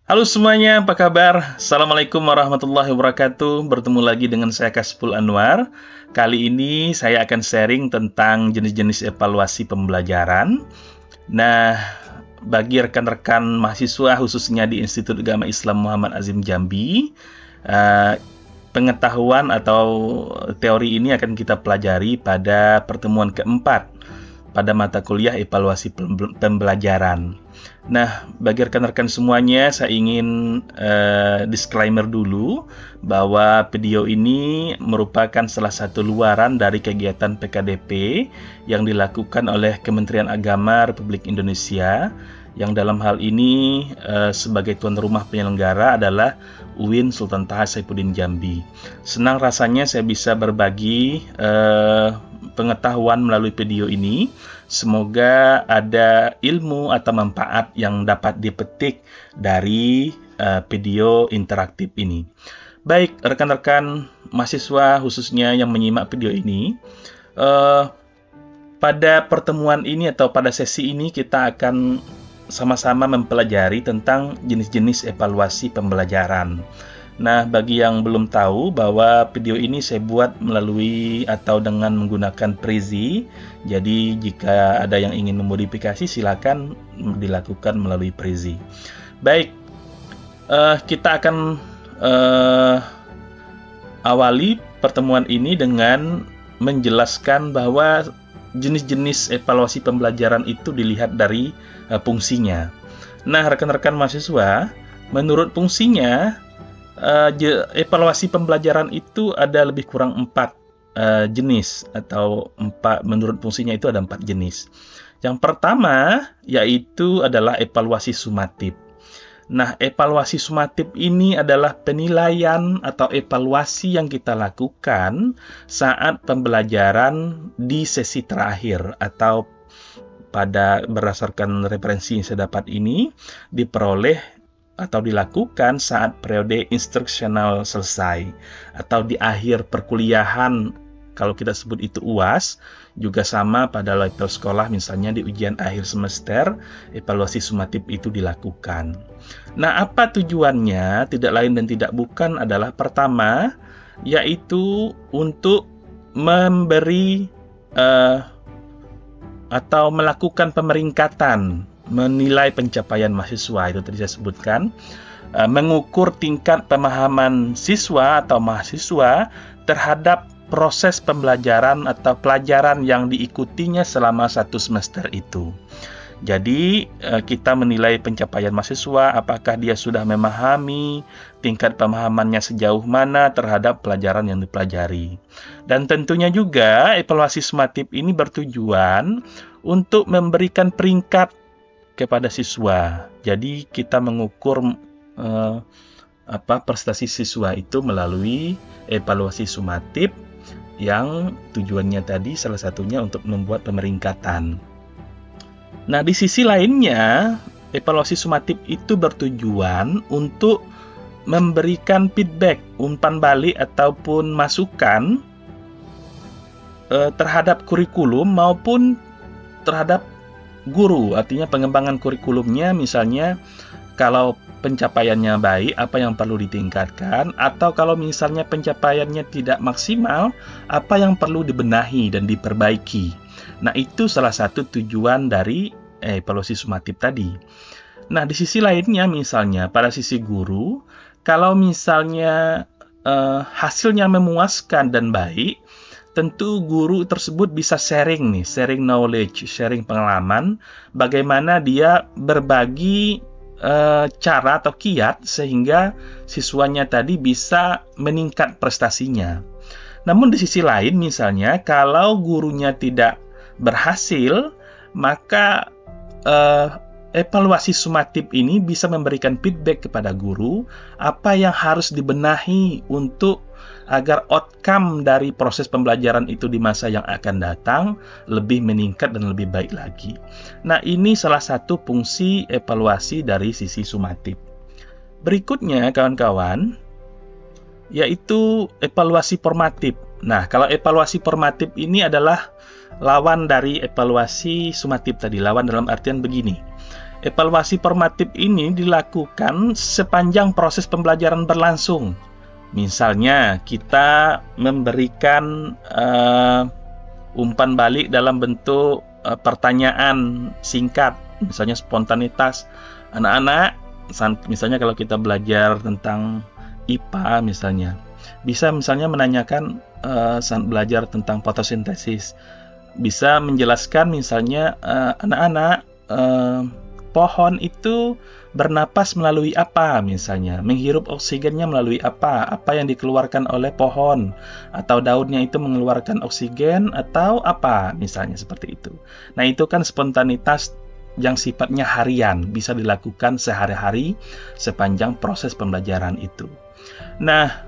Halo semuanya, apa kabar? Assalamualaikum warahmatullahi wabarakatuh. Bertemu lagi dengan saya Kasful Anwar. Kali ini saya akan sharing tentang jenis-jenis evaluasi pembelajaran. Nah, bagi rekan-rekan mahasiswa khususnya di Institut Agama Islam Muhammad Azim Jambi, eh, pengetahuan atau teori ini akan kita pelajari pada pertemuan keempat pada mata kuliah evaluasi pembelajaran. Nah, bagi rekan-rekan semuanya, saya ingin disclaimer dulu bahwa video ini merupakan salah satu luaran dari kegiatan PKDP yang dilakukan oleh Kementerian Agama Republik Indonesia, yang dalam hal ini sebagai tuan rumah penyelenggara adalah UIN Sultan Taha Saifuddin Jambi. Senang rasanya saya bisa berbagi pengetahuan melalui video ini. Semoga ada ilmu atau manfaat yang dapat dipetik dari video interaktif ini. Baik, rekan-rekan mahasiswa khususnya yang menyimak video ini, pada pertemuan ini atau pada sesi ini kita akan sama-sama mempelajari tentang jenis-jenis evaluasi pembelajaran. Nah, bagi yang belum tahu bahwa video ini saya buat melalui atau dengan menggunakan Prezi. Jadi, jika ada yang ingin memodifikasi, silakan dilakukan melalui Prezi. Baik, kita akan awali pertemuan ini dengan menjelaskan bahwa jenis-jenis evaluasi pembelajaran itu dilihat dari fungsinya. Nah, rekan-rekan mahasiswa, menurut fungsinya, evaluasi pembelajaran itu ada lebih kurang 4 jenis, atau menurut fungsinya itu ada 4 jenis. Yang pertama yaitu adalah evaluasi sumatif. Nah, evaluasi sumatif ini adalah penilaian atau evaluasi yang kita lakukan saat pembelajaran di sesi terakhir, atau berdasarkan referensi yang saya dapat ini diperoleh atau dilakukan saat periode instruksional selesai atau di akhir perkuliahan. Kalau kita sebut itu UAS, juga sama pada level sekolah, misalnya di ujian akhir semester, evaluasi sumatif itu dilakukan. Nah, apa tujuannya? Tidak lain dan tidak bukan adalah pertama, yaitu untuk memberi atau melakukan pemeringkatan, menilai pencapaian mahasiswa. Itu tadi saya sebutkan, mengukur tingkat pemahaman siswa atau mahasiswa terhadap proses pembelajaran atau pelajaran yang diikutinya selama 1 semester itu. Jadi, kita menilai pencapaian mahasiswa, apakah dia sudah memahami, tingkat pemahamannya sejauh mana terhadap pelajaran yang dipelajari. Dan tentunya juga evaluasi sumatif ini bertujuan untuk memberikan peringkat kepada siswa. Jadi, kita mengukur prestasi siswa itu melalui evaluasi sumatif yang tujuannya tadi salah satunya untuk membuat pemeringkatan. Nah, di sisi lainnya, evaluasi sumatif itu bertujuan untuk memberikan feedback, umpan balik ataupun masukan terhadap kurikulum maupun terhadap guru. Artinya pengembangan kurikulumnya, misalnya kalau pencapaiannya baik, apa yang perlu ditingkatkan, atau kalau misalnya pencapaiannya tidak maksimal, apa yang perlu dibenahi dan diperbaiki. Nah, itu salah satu tujuan dari evaluasi sumatif tadi. Nah, di sisi lainnya, misalnya pada sisi guru, kalau misalnya hasilnya memuaskan dan baik, tentu guru tersebut bisa sharing knowledge, sharing pengalaman, bagaimana dia berbagi cara atau kiat sehingga siswanya tadi bisa meningkat prestasinya. Namun di sisi lain, misalnya kalau gurunya tidak berhasil, maka evaluasi sumatif ini bisa memberikan feedback kepada guru apa yang harus dibenahi untuk agar outcome dari proses pembelajaran itu di masa yang akan datang lebih meningkat dan lebih baik lagi. Nah, ini salah satu fungsi evaluasi dari sisi sumatif. Berikutnya, kawan-kawan, yaitu evaluasi formatif. Nah, kalau evaluasi formatif ini adalah lawan dari evaluasi sumatif tadi. Lawan dalam artian begini. Evaluasi formatif ini dilakukan sepanjang proses pembelajaran berlangsung. Misalnya, kita memberikan umpan balik dalam bentuk pertanyaan singkat, misalnya spontanitas. Anak-anak, misalnya kalau kita belajar tentang IPA misalnya, bisa misalnya menanyakan saat belajar tentang fotosintesis, bisa menjelaskan misalnya anak-anak, pohon itu bernapas melalui apa misalnya, menghirup oksigennya melalui apa yang dikeluarkan oleh pohon, atau daunnya itu mengeluarkan oksigen atau apa misalnya, seperti itu. Nah, itu kan spontanitas yang sifatnya harian, bisa dilakukan sehari-hari sepanjang proses pembelajaran itu. Nah,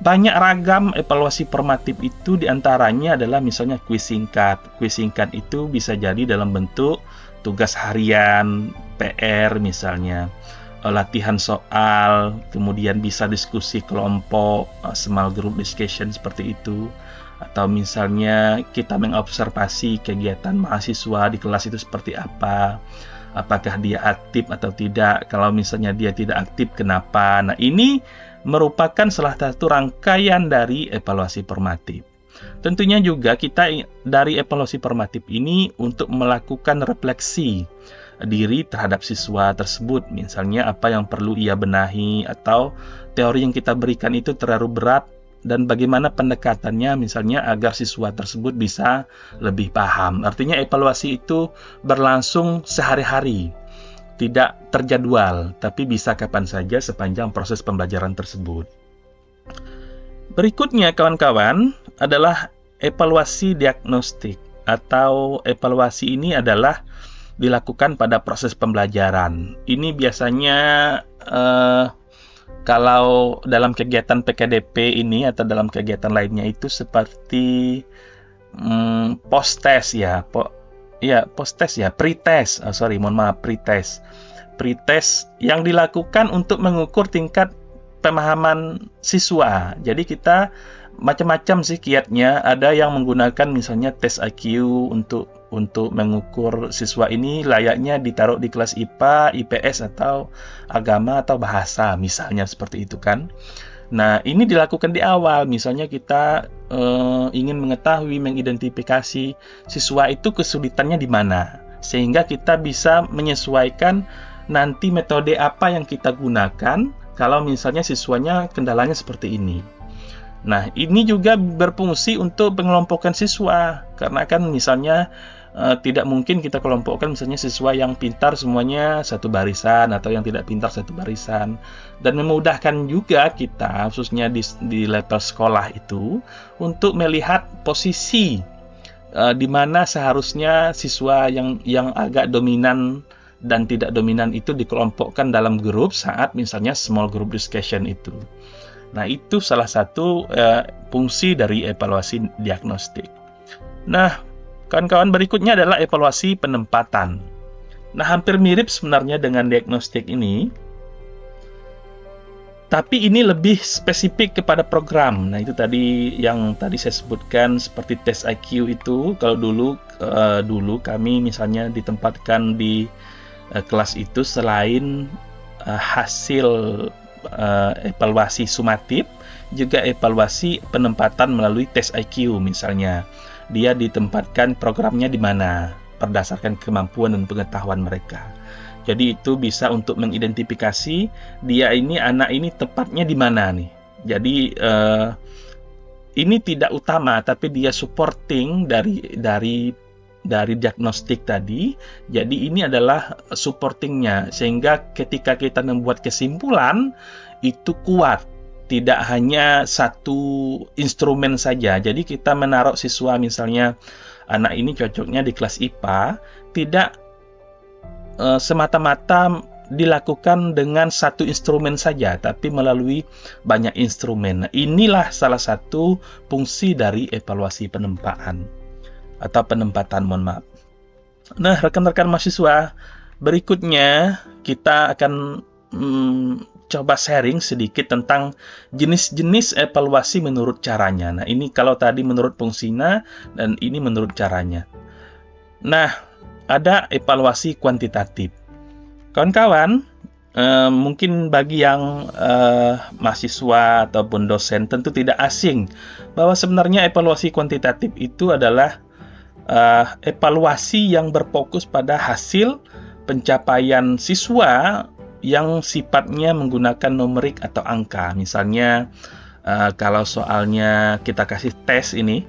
banyak ragam evaluasi formatif itu, diantaranya adalah misalnya kuis singkat. Kuis singkat itu bisa jadi dalam bentuk tugas harian, PR misalnya, latihan soal, kemudian bisa diskusi kelompok, small group discussion seperti itu. Atau misalnya kita mengobservasi kegiatan mahasiswa di kelas itu seperti apa, apakah dia aktif atau tidak. Kalau misalnya dia tidak aktif, kenapa? Nah, ini merupakan salah satu rangkaian dari evaluasi formatif. Tentunya juga kita dari evaluasi formatif ini untuk melakukan refleksi diri terhadap siswa tersebut. Misalnya apa yang perlu ia benahi, atau teori yang kita berikan itu terlalu berat, dan bagaimana pendekatannya misalnya agar siswa tersebut bisa lebih paham. Artinya evaluasi itu berlangsung sehari-hari, tidak terjadwal, tapi bisa kapan saja sepanjang proses pembelajaran tersebut. Berikutnya kawan-kawan adalah evaluasi diagnostik, atau evaluasi ini adalah dilakukan pada proses pembelajaran. Ini biasanya kalau dalam kegiatan PKDP ini atau dalam kegiatan lainnya itu seperti post-test ya, pretest. Pretest yang dilakukan untuk mengukur tingkat pemahaman siswa. Jadi kita macam-macam sih kiatnya. Ada yang menggunakan misalnya tes IQ untuk mengukur siswa ini layaknya ditaruh di kelas IPA, IPS, atau agama atau bahasa, misalnya seperti itu kan. Nah, ini dilakukan di awal. Misalnya kita ingin mengetahui, mengidentifikasi siswa itu kesulitannya di mana, sehingga kita bisa menyesuaikan nanti metode apa yang kita gunakan kalau misalnya siswanya kendalanya seperti ini. Nah, ini juga berfungsi untuk pengelompokan siswa, karena kan misalnya tidak mungkin kita kelompokkan misalnya siswa yang pintar semuanya satu barisan, atau yang tidak pintar satu barisan. Dan memudahkan juga kita, khususnya di level sekolah itu, untuk melihat posisi di mana seharusnya siswa yang agak dominan dan tidak dominan itu dikelompokkan dalam grup saat misalnya small group discussion itu. Nah, itu salah satu fungsi dari evaluasi diagnostik. Nah, kawan-kawan, berikutnya adalah evaluasi penempatan. Nah, hampir mirip sebenarnya dengan diagnostik ini, tapi ini lebih spesifik kepada program. Nah, itu tadi yang tadi saya sebutkan seperti tes IQ itu. Kalau dulu kami misalnya ditempatkan di kelas itu, selain hasil evaluasi sumatif, juga evaluasi penempatan melalui tes IQ. Misalnya dia ditempatkan programnya di mana berdasarkan kemampuan dan pengetahuan mereka. Jadi itu bisa untuk mengidentifikasi dia ini, anak ini tepatnya di mana nih. Jadi ini tidak utama, tapi dia supporting dari diagnostik tadi. Jadi ini adalah supportingnya, sehingga ketika kita membuat kesimpulan itu kuat, tidak hanya satu instrumen saja. Jadi kita menaruh siswa, misalnya anak ini cocoknya di kelas IPA, tidak semata-mata dilakukan dengan satu instrumen saja, tapi melalui banyak instrumen. Nah, inilah salah satu fungsi dari evaluasi penempatan. Nah, rekan-rekan mahasiswa, berikutnya kita akan coba sharing sedikit tentang jenis-jenis evaluasi menurut caranya. Nah, ini kalau tadi menurut fungsinya, dan ini menurut caranya. Nah, ada evaluasi kuantitatif. Kawan-kawan, mungkin bagi yang mahasiswa ataupun dosen tentu tidak asing bahwa sebenarnya evaluasi kuantitatif itu adalah evaluasi yang berfokus pada hasil pencapaian siswa yang sifatnya menggunakan numerik atau angka. Misalnya kalau soalnya kita kasih tes ini,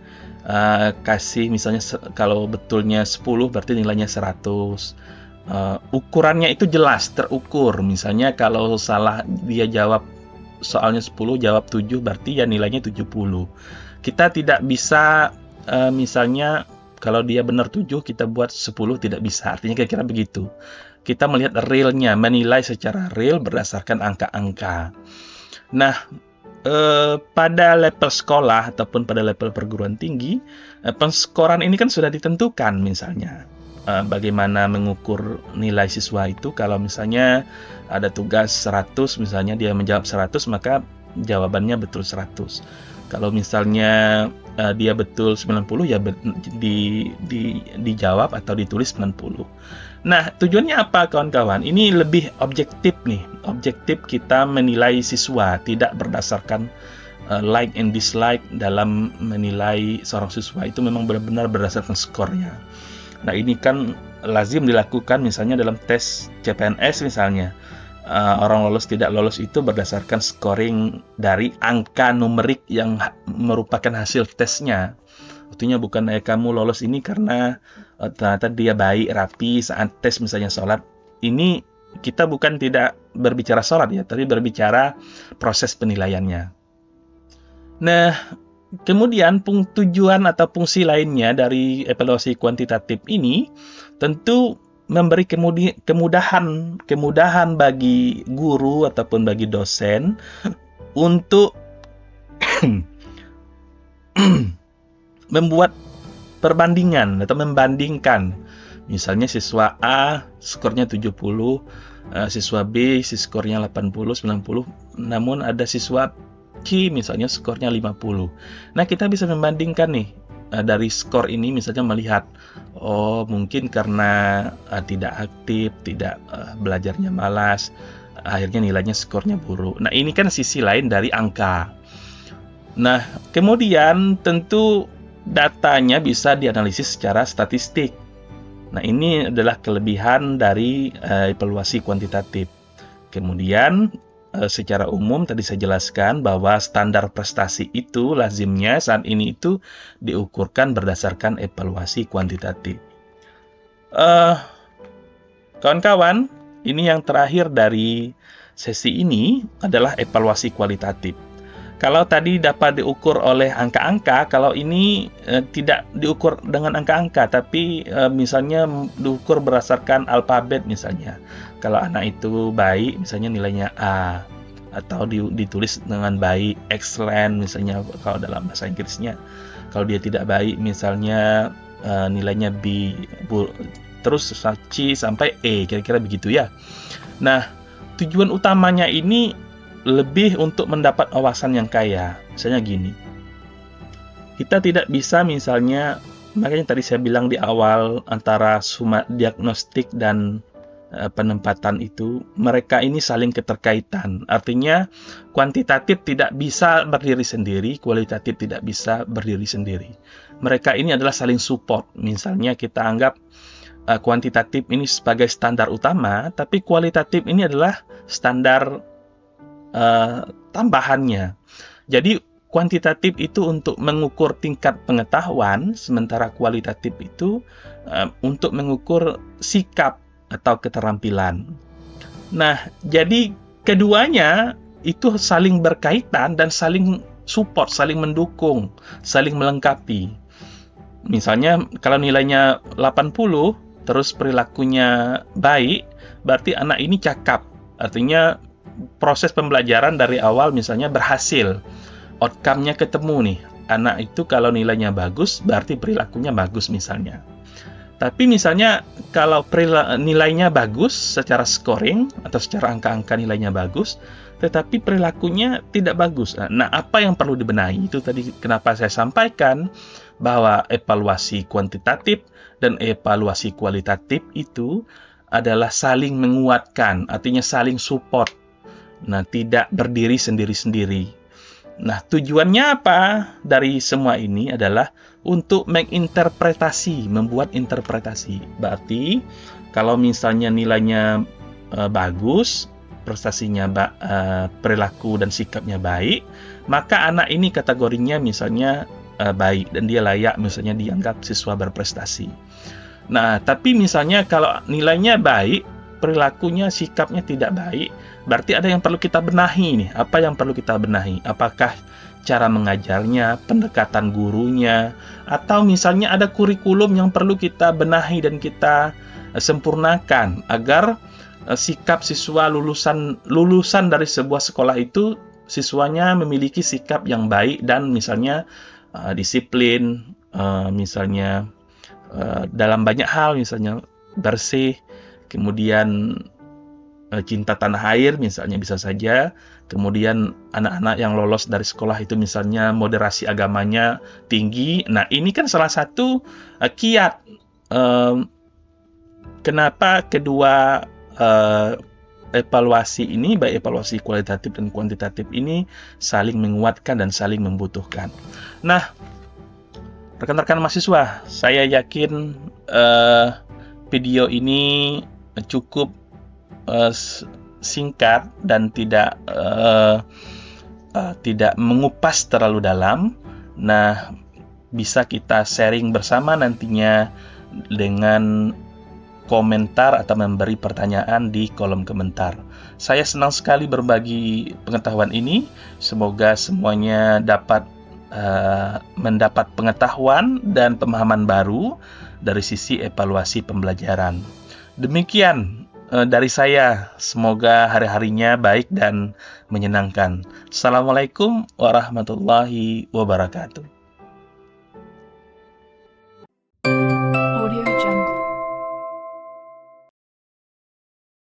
kasih misalnya kalau betulnya 10 berarti nilainya 100. Ukurannya itu jelas, terukur. Misalnya kalau salah dia jawab soalnya 10, jawab 7, berarti ya nilainya 70. Kita tidak bisa misalnya kalau dia benar 7, kita buat 10, tidak bisa. Artinya kira-kira begitu. Kita melihat realnya, menilai secara real berdasarkan angka-angka. Nah, pada level sekolah ataupun pada level perguruan tinggi, penskoran ini kan sudah ditentukan. Misalnya bagaimana mengukur nilai siswa itu. Kalau misalnya ada tugas 100, misalnya dia menjawab 100, maka jawabannya betul 100. Kalau misalnya dia betul 90, ya dijawab atau ditulis 90. Nah, tujuannya apa kawan-kawan? Ini lebih objektif nih. Objektif kita menilai siswa, tidak berdasarkan like and dislike dalam menilai seorang siswa. Itu memang benar-benar berdasarkan skornya. Nah, ini kan lazim dilakukan misalnya dalam tes CPNS misalnya. Orang lolos tidak lolos itu berdasarkan scoring dari angka numerik yang merupakan hasil tesnya. Artinya bukan kamu lolos ini karena ternyata dia baik, rapi saat tes misalnya sholat. Ini kita bukan tidak berbicara sholat ya, tapi berbicara proses penilaiannya. Nah, kemudian tujuan atau fungsi lainnya dari evaluasi kuantitatif ini tentu memberi kemudahan bagi guru ataupun bagi dosen untuk membuat perbandingan atau membandingkan. Misalnya siswa A skornya 70, siswa B skornya 80, 90, namun ada siswa C misalnya skornya 50. Nah, kita bisa membandingkan nih dari skor ini, misalnya melihat mungkin karena tidak aktif, tidak belajarnya malas, akhirnya nilainya skornya buruk. Nah, ini kan sisi lain dari angka. Nah, kemudian tentu datanya bisa dianalisis secara statistik. Nah, ini adalah kelebihan dari evaluasi kuantitatif. Kemudian secara umum tadi saya jelaskan bahwa standar prestasi itu lazimnya saat ini itu diukurkan berdasarkan evaluasi kuantitatif. Kawan-kawan, ini yang terakhir dari sesi ini adalah evaluasi kualitatif. Kalau tadi dapat diukur oleh angka-angka, kalau ini tidak diukur dengan angka-angka, tapi misalnya diukur berdasarkan alfabet misalnya. Kalau anak itu baik, misalnya nilainya A, atau ditulis dengan baik, excellent misalnya kalau dalam bahasa Inggrisnya. Kalau dia tidak baik, misalnya nilainya B, terus C sampai E, kira-kira begitu ya. Nah, tujuan utamanya ini lebih untuk mendapat wawasan yang kaya. Misalnya gini, kita tidak bisa misalnya, makanya tadi saya bilang di awal antara diagnostik dan penempatan itu, mereka ini saling keterkaitan. Artinya kuantitatif tidak bisa berdiri sendiri, kualitatif tidak bisa berdiri sendiri. Mereka ini adalah saling support. Misalnya kita anggap kuantitatif ini sebagai standar utama, tapi kualitatif ini adalah standar tambahannya. Jadi kuantitatif itu untuk mengukur tingkat pengetahuan, sementara kualitatif itu untuk mengukur sikap atau keterampilan. Nah, jadi keduanya itu saling berkaitan dan saling support, saling mendukung, saling melengkapi. Misalnya kalau nilainya 80, terus perilakunya baik, berarti anak ini cakap. Artinya proses pembelajaran dari awal misalnya berhasil. Outcome-nya ketemu nih. Anak itu kalau nilainya bagus, berarti perilakunya bagus misalnya. Tapi misalnya kalau nilainya bagus secara scoring atau secara angka-angka nilainya bagus, tetapi perilakunya tidak bagus. Nah, apa yang perlu dibenahi? Itu tadi kenapa saya sampaikan bahwa evaluasi kuantitatif dan evaluasi kualitatif itu adalah saling menguatkan, artinya saling support. Nah, tidak berdiri sendiri-sendiri. Nah, tujuannya apa dari semua ini adalah untuk menginterpretasi, membuat interpretasi. Berarti, kalau misalnya nilainya bagus, prestasinya perilaku dan sikapnya baik, maka anak ini kategorinya misalnya baik dan dia layak misalnya dianggap siswa berprestasi. Nah, tapi misalnya kalau nilainya baik, perilakunya, sikapnya tidak baik, berarti ada yang perlu kita benahi nih. Apa yang perlu kita benahi? Apakah cara mengajarnya, pendekatan gurunya, atau misalnya ada kurikulum yang perlu kita benahi dan kita sempurnakan agar sikap siswa lulusan dari sebuah sekolah itu siswanya memiliki sikap yang baik dan misalnya disiplin, misalnya dalam banyak hal, misalnya bersih, kemudian cinta tanah air misalnya bisa saja. Kemudian anak-anak yang lolos dari sekolah itu misalnya moderasi agamanya tinggi. Nah, ini kan salah satu kiat kenapa kedua evaluasi ini, baik evaluasi kualitatif dan kuantitatif ini, saling menguatkan dan saling membutuhkan. Nah, rekan-rekan mahasiswa, saya yakin video ini cukup singkat dan tidak mengupas terlalu dalam. Nah, bisa kita sharing bersama nantinya dengan komentar atau memberi pertanyaan di kolom komentar. Saya senang sekali berbagi pengetahuan ini. Semoga semuanya dapat mendapat pengetahuan dan pemahaman baru dari sisi evaluasi pembelajaran. Demikian dari saya. Semoga hari-harinya baik dan menyenangkan. Assalamualaikum warahmatullahi wabarakatuh.